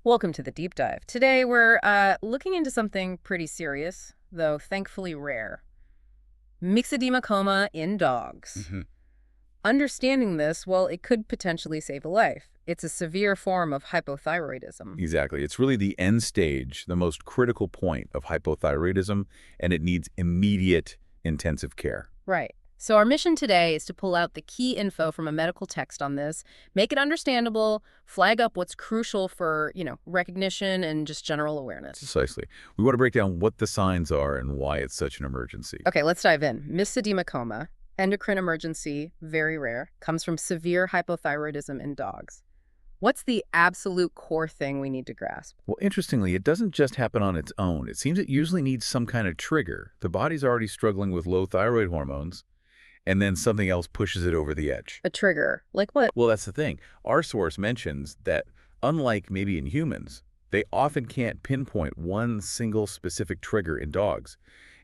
Welcome to the deep dive. Today we're looking into something pretty serious, though thankfully rare. Myxedema coma in dogs. hmm Understanding this, well, it could potentially save a life. It's a severe form of hypothyroidism. Exactly. It's really the end stage, the most critical point of hypothyroidism, and it needs immediate intensive care. Right. So our mission today is to pull out the key info from a medical text on this, make it understandable, flag up what's crucial for, recognition and just general awareness. Precisely. We want to break down what the signs are and why it's such an emergency. Okay, let's dive in. Myxedema coma, endocrine emergency, very rare, comes from severe hypothyroidism in dogs. What's the absolute core thing we need to grasp? Well, interestingly, it doesn't just happen on its own. It seems it usually needs some kind of trigger. The body's already struggling with low thyroid hormones, and then something else pushes it over the edge. A trigger. Like what? Well, that's the thing. Our source mentions that, unlike maybe in humans, they often can't pinpoint one single specific trigger in dogs.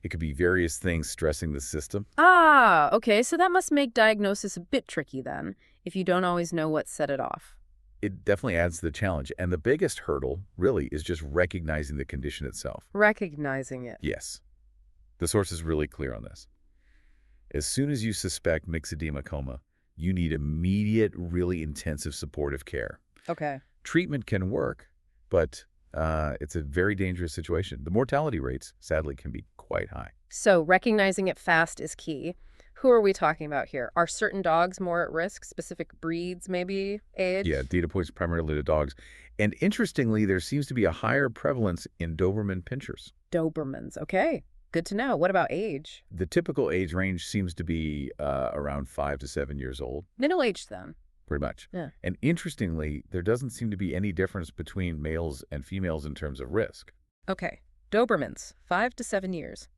It could be various things stressing the system. Ah, okay, so that must make diagnosis a bit tricky then, if you don't always know what set it off. It definitely adds to the challenge. And the biggest hurdle, really, is just recognizing the condition itself. Recognizing it. Yes, the source is really clear on this. As soon as you suspect myxedema coma, you need immediate, really intensive supportive care. Okay. Treatment can work, but it's a very dangerous situation. The mortality rates, sadly, can be quite high. So recognizing it fast is key. Who are we talking about here? Are certain dogs more at risk? Specific breeds, maybe? Age? Yeah, data points primarily to dogs. And interestingly, there seems to be a higher prevalence in Doberman pinschers. Dobermans. Okay. Good to know. What about age? The typical age range seems to be around 5 to 7 years old, Middle age then. pretty much. Yeah. And interestingly, there doesn't seem to be any difference between males and females in terms of risk. Okay. Dobermans, 5 to 7 years.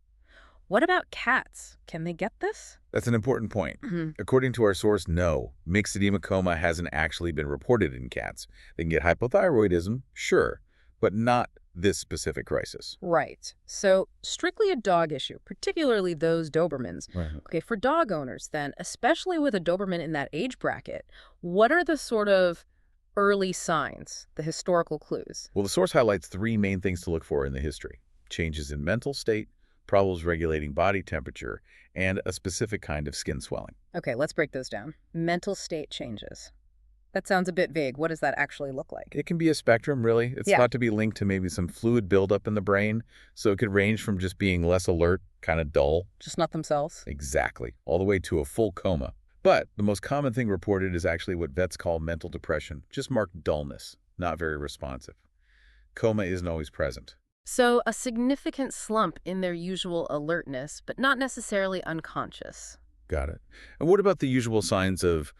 What about cats? Can they get this? That's an important point. Mhm. According to our source, no. Myxedema coma hasn't actually been reported in cats. They can get hypothyroidism, sure, but not this specific crisis. Right. So strictly a dog issue, particularly those Dobermans. Right. Okay, for dog owners then, especially with a Doberman in that age bracket, what are the sort of early signs, the historical clues? Well, the source highlights three main things to look for in the history: changes in mental state, problems regulating body temperature, and a specific kind of skin swelling. Okay, let's break those down. Mental state changes. That sounds a bit vague. What does that actually look like? It can be a spectrum, really. It's Yeah. thought to be linked to maybe some fluid buildup in the brain, so it could range from just being less alert, kind of dull, Just not themselves? exactly, all the way to a full coma. But the most common thing reported is actually what vets call mental depression, just marked dullness, not very responsive. Coma isn't always present. So a significant slump in their usual alertness, but not necessarily unconscious. Got it. And what about the usual signs of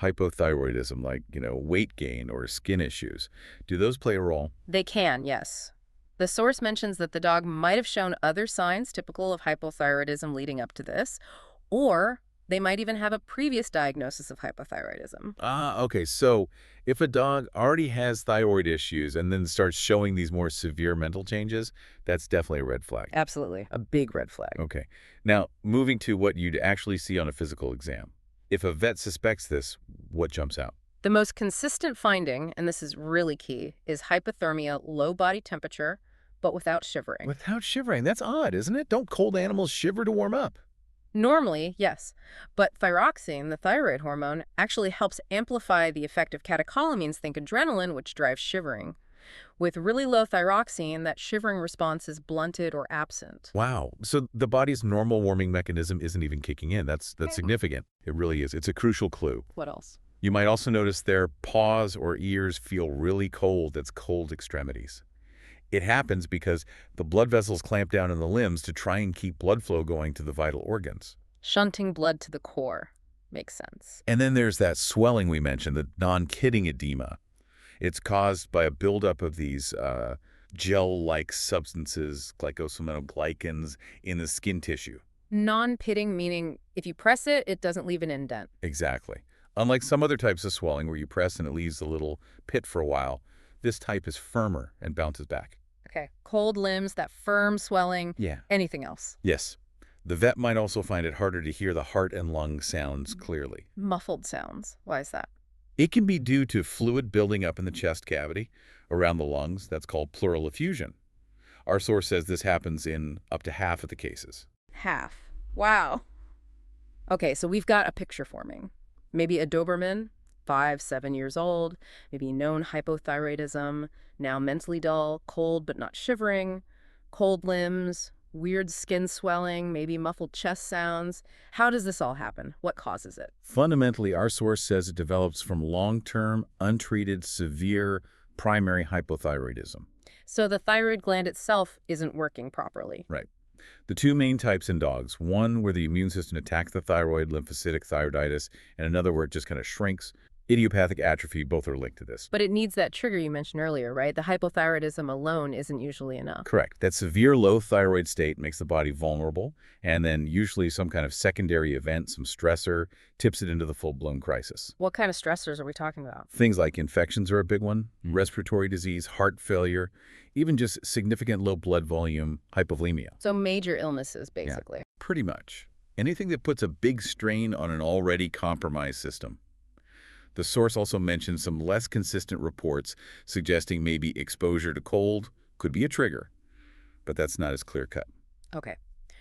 hypothyroidism, like, weight gain or skin issues? Do those play a role? They can, yes. The source mentions that the dog might have shown other signs typical of hypothyroidism leading up to this, or they might even have a previous diagnosis of hypothyroidism. Ah, okay. So if a dog already has thyroid issues and then starts showing these more severe mental changes, that's definitely a red flag. Absolutely. A big red flag. Okay. Now, moving to what you'd actually see on a physical exam. If a vet suspects this, what jumps out? The most consistent finding, and this is really key, is hypothermia, low body temperature, but without shivering. Without shivering. That's odd, isn't it? Don't cold animals shiver to warm up? Normally, yes, but thyroxine, the thyroid hormone, actually helps amplify the effect of catecholamines, think adrenaline, which drives shivering. With really low thyroxine, that shivering response is blunted or absent. Wow. So the body's normal warming mechanism isn't even kicking in. That's significant. It really is. It's a crucial clue. What else? You might also notice their paws or ears feel really cold. That's cold extremities. It happens because the blood vessels clamp down in the limbs to try and keep blood flow going to the vital organs. Shunting blood to the core. Makes sense. And then there's that swelling we mentioned, the non-kidding edema. It's caused by a buildup of these gel-like substances, glycosaminoglycans, in the skin tissue. Non-pitting, meaning if you press it, it doesn't leave an indent. Exactly. Unlike some other types of swelling where you press and it leaves a little pit for a while, this type is firmer and bounces back. Okay. Cold limbs, that firm swelling. Yeah. Anything else? Yes. The vet might also find it harder to hear the heart and lung sounds clearly. Muffled sounds. Why is that? It can be due to fluid building up in the chest cavity, around the lungs. That's called pleural effusion. Our source says this happens in up to half of the cases. Half. Wow. Okay, so we've got a picture forming. Maybe a Doberman, 5, 7 years old, maybe known hypothyroidism, now mentally dull, cold but not shivering, cold limbs, weird skin swelling, maybe muffled chest sounds. How does this all happen? What causes it? Fundamentally, our source says it develops from long-term, untreated, severe primary hypothyroidism. So the thyroid gland itself isn't working properly. Right. The two main types in dogs, one where the immune system attacks the thyroid, lymphocytic thyroiditis, and another where it just kind of shrinks. Idiopathic atrophy, both are linked to this. But it needs that trigger you mentioned earlier, right? The hypothyroidism alone isn't usually enough. Correct. That severe low thyroid state makes the body vulnerable, and then usually some kind of secondary event, some stressor, tips it into the full-blown crisis. What kind of stressors are we talking about? Things like infections are a big one, respiratory disease, heart failure, even just significant low blood volume, hypovolemia. So major illnesses, basically. Pretty much. Anything that puts a big strain on an already compromised system. The source also mentions some less consistent reports suggesting maybe exposure to cold could be a trigger, but that's not as clear-cut. Okay.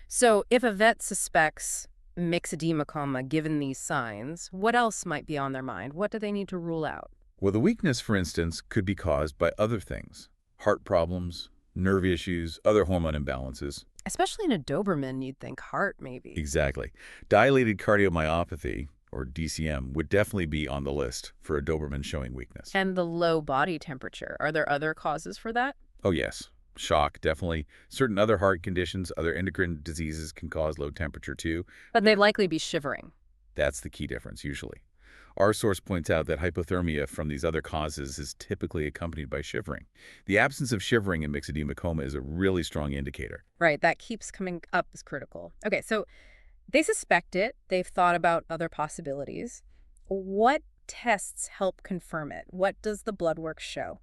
So if a vet suspects myxedema coma given these signs, what else might be on their mind? What do they need to rule out? Well, the weakness, for instance, could be caused by other things. Heart problems, nerve issues, other hormone imbalances. Especially in a Doberman, you'd think heart, maybe. Exactly. Dilated cardiomyopathy, or DCM, would definitely be on the list for a Doberman showing weakness. And the low body temperature. Are there other causes for that? Oh, yes. Shock, definitely. Certain other heart conditions, other endocrine diseases can cause low temperature too. But they'd likely be shivering. That's the key difference, usually. Our source points out that hypothermia from these other causes is typically accompanied by shivering. The absence of shivering in myxedema coma is a really strong indicator. Right, that keeps coming up as critical. Okay, so they suspect it. They've thought about other possibilities. What tests help confirm it? What does the blood work show?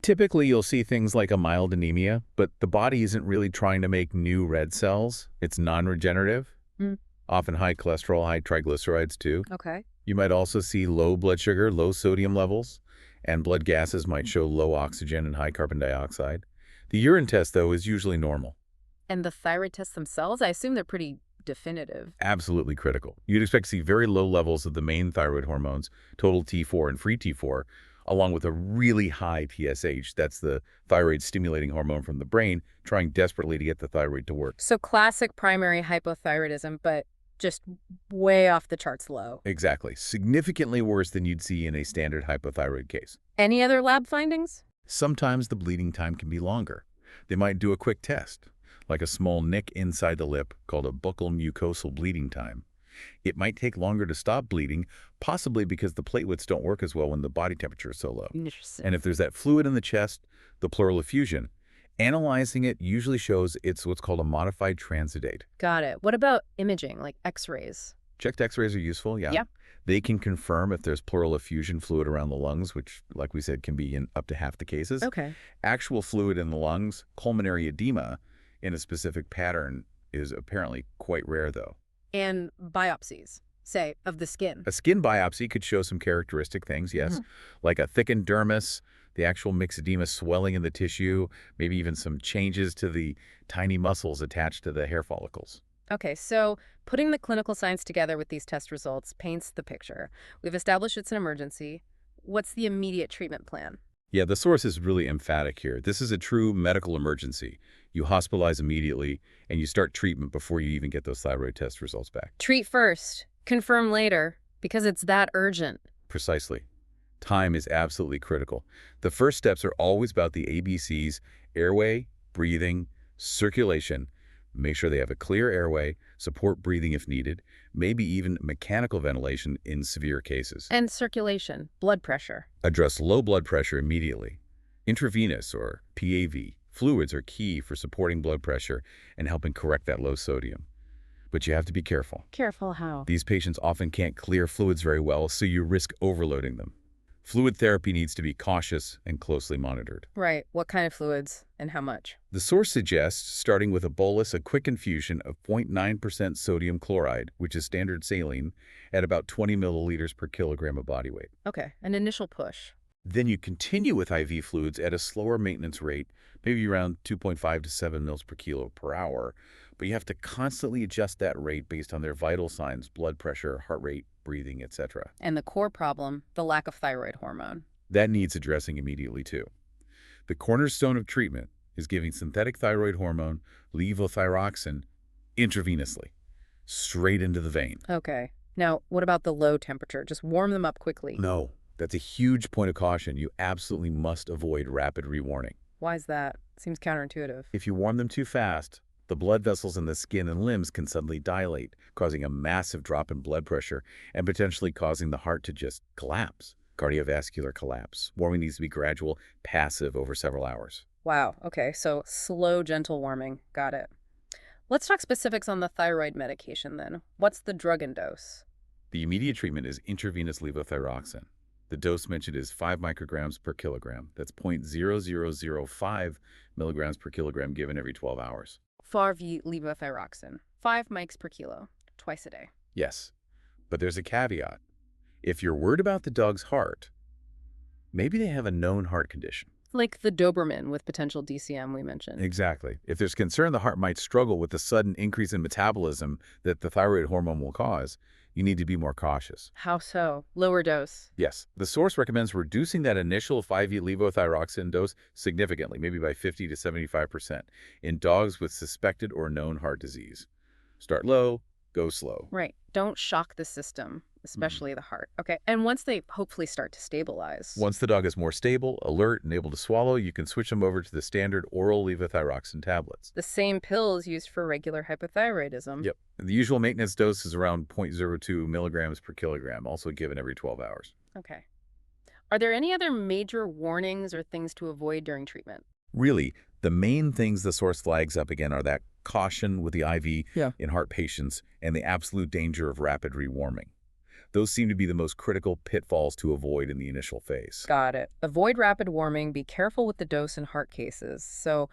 Typically, you'll see things like a mild anemia, but the body isn't really trying to make new red cells. It's non-regenerative. Often high cholesterol, high triglycerides too. Okay. You might also see low blood sugar, low sodium levels, and blood gases might show low oxygen and high carbon dioxide. The urine test, though, is usually normal. And the thyroid tests themselves, I assume they're pretty definitive. Absolutely critical. You'd expect to see very low levels of the main thyroid hormones, total T4 and free T4, along with a really high TSH. That's the thyroid stimulating hormone from the brain, trying desperately to get the thyroid to work. So classic primary hypothyroidism, but just way off the charts low. Exactly. Significantly worse than you'd see in a standard hypothyroid case. Any other lab findings? Sometimes the bleeding time can be longer. They might do a quick test, like a small nick inside the lip called a buccal mucosal bleeding time. It might take longer to stop bleeding, possibly because the platelets don't work as well when the body temperature is so low. Interesting. And if there's that fluid in the chest, the pleural effusion, analyzing it usually shows it's what's called a modified transidate. Got it. What about imaging, like x-rays? Checked x-rays are useful, yeah. They can confirm if there's pleural effusion fluid around the lungs, which, like we said, can be in up to half the cases. Okay. Actual fluid in the lungs, pulmonary edema, in a specific pattern is apparently quite rare, though. And biopsies, say, of the skin. A skin biopsy could show some characteristic things, yes, like a thickened dermis, the actual myxedema swelling in the tissue, maybe even some changes to the tiny muscles attached to the hair follicles. Okay, so putting the clinical signs together with these test results paints the picture. We've established it's an emergency. What's the immediate treatment plan? Yeah, the source is really emphatic here. This is a true medical emergency. You hospitalize immediately, and you start treatment before you even get those thyroid test results back. Treat first, confirm later, because it's that urgent. Precisely. Time is absolutely critical. The first steps are always about the ABCs: airway, breathing, circulation. Make sure they have a clear airway, support breathing if needed, maybe even mechanical ventilation in severe cases. And circulation, blood pressure. Address low blood pressure immediately. Intravenous, or PAV, fluids are key for supporting blood pressure and helping correct that low sodium. But you have to be careful. Careful how? These patients often can't clear fluids very well, so you risk overloading them. Fluid therapy needs to be cautious and closely monitored. Right. What kind of fluids and how much? The source suggests starting with a bolus, a quick infusion of 0.9% sodium chloride, which is standard saline, at about 20 milliliters per kilogram of body weight. Okay, an initial push. Then you continue with IV fluids at a slower maintenance rate, maybe around 2.5 to 7 mils per kilo per hour, but you have to constantly adjust that rate based on their vital signs, blood pressure, heart rate, breathing, etc. And the core problem, the lack of thyroid hormone. That needs addressing immediately too. The cornerstone of treatment is giving synthetic thyroid hormone, levothyroxine, intravenously, straight into the vein. Okay. Now, what about the low temperature? Just warm them up quickly. No, that's a huge point of caution. You absolutely must avoid rapid rewarming. Why is that? Seems counterintuitive. If you warm them too fast, the blood vessels in the skin and limbs can suddenly dilate, causing a massive drop in blood pressure and potentially causing the heart to just collapse. Cardiovascular collapse. Warming needs to be gradual, passive over several hours. Wow. Okay. So slow, gentle warming. Got it. Let's talk specifics on the thyroid medication then. What's the drug and dose? The immediate treatment is intravenous levothyroxine. The dose mentioned is 5 micrograms per kilogram. That's 0.0005 milligrams per kilogram given every 12 hours. 5 levothyroxine, 5 mics per kilo, twice a day. Yes, but there's a caveat. If you're worried about the dog's heart, maybe they have a known heart condition. Like the Doberman with potential DCM we mentioned. Exactly. If there's concern the heart might struggle with the sudden increase in metabolism that the thyroid hormone will cause, you need to be more cautious. How so? Lower dose. Yes, the source recommends reducing that initial 5E levothyroxine dose significantly, maybe by 50 to 75%, in dogs with suspected or known heart disease. Start low, go slow. Right. Don't shock the system, especially the heart. Okay. And once they hopefully start to stabilize. Once the dog is more stable, alert, and able to swallow, you can switch them over to the standard oral levothyroxine tablets. The same pills used for regular hypothyroidism. Yep. The usual maintenance dose is around 0.02 milligrams per kilogram, also given every 12 hours. Okay. Are there any other major warnings or things to avoid during treatment? Really, the main things the source flags up again are that caution with the IV in heart patients and the absolute danger of rapid rewarming. Those seem to be the most critical pitfalls to avoid in the initial phase. Got it. Avoid rapid warming. Be careful with the dose in heart cases. So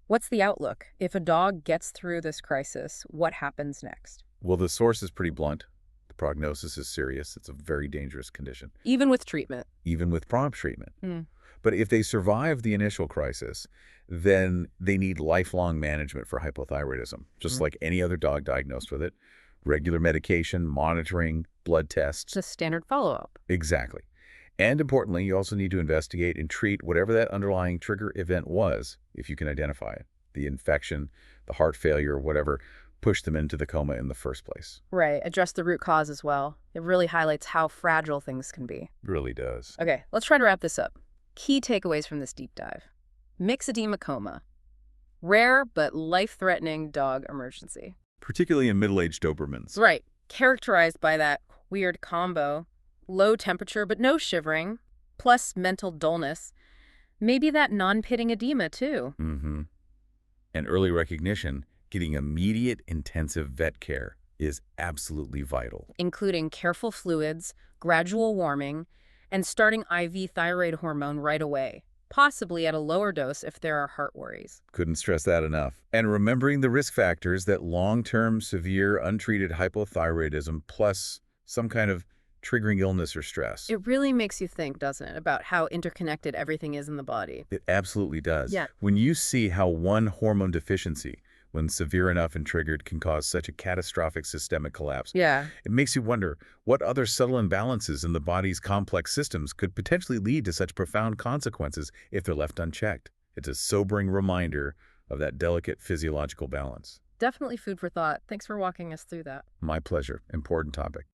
what's the outlook? If a dog gets through this crisis, what happens next? Well, the source is pretty blunt. The prognosis is serious. It's a very dangerous condition. Even with treatment? Even with prompt treatment. Mm. But if they survive the initial crisis, then they need lifelong management for hypothyroidism, just like any other dog diagnosed with it. Regular medication, monitoring, blood tests. Just standard follow-up. Exactly. And importantly, you also need to investigate and treat whatever that underlying trigger event was, if you can identify it. The infection, the heart failure, whatever pushed them into the coma in the first place. Right. Address the root cause as well. It really highlights how fragile things can be. It really does. Okay, let's try to wrap this up. Key takeaways from this deep dive. Myxedema coma. Rare but life-threatening dog emergency. Particularly in middle-aged Dobermans. Right. Characterized by that weird combo. Low temperature but no shivering. Plus mental dullness. Maybe that non-pitting edema too. Mm-hmm. And early recognition, getting immediate intensive vet care is absolutely vital. Including careful fluids, gradual warming, and starting IV thyroid hormone right away, possibly at a lower dose if there are heart worries. Couldn't stress that enough. And remembering the risk factors that long-term severe untreated hypothyroidism plus some kind of triggering illness or stress. It really makes you think, doesn't it, about how interconnected everything is in the body. It absolutely does. Yeah. When you see how one hormone deficiency, when severe enough and triggered, can cause such a catastrophic systemic collapse, Yeah. it makes you wonder what other subtle imbalances in the body's complex systems could potentially lead to such profound consequences if they're left unchecked. It's a sobering reminder of that delicate physiological balance. Definitely food for thought. Thanks for walking us through that. My pleasure. Important topic.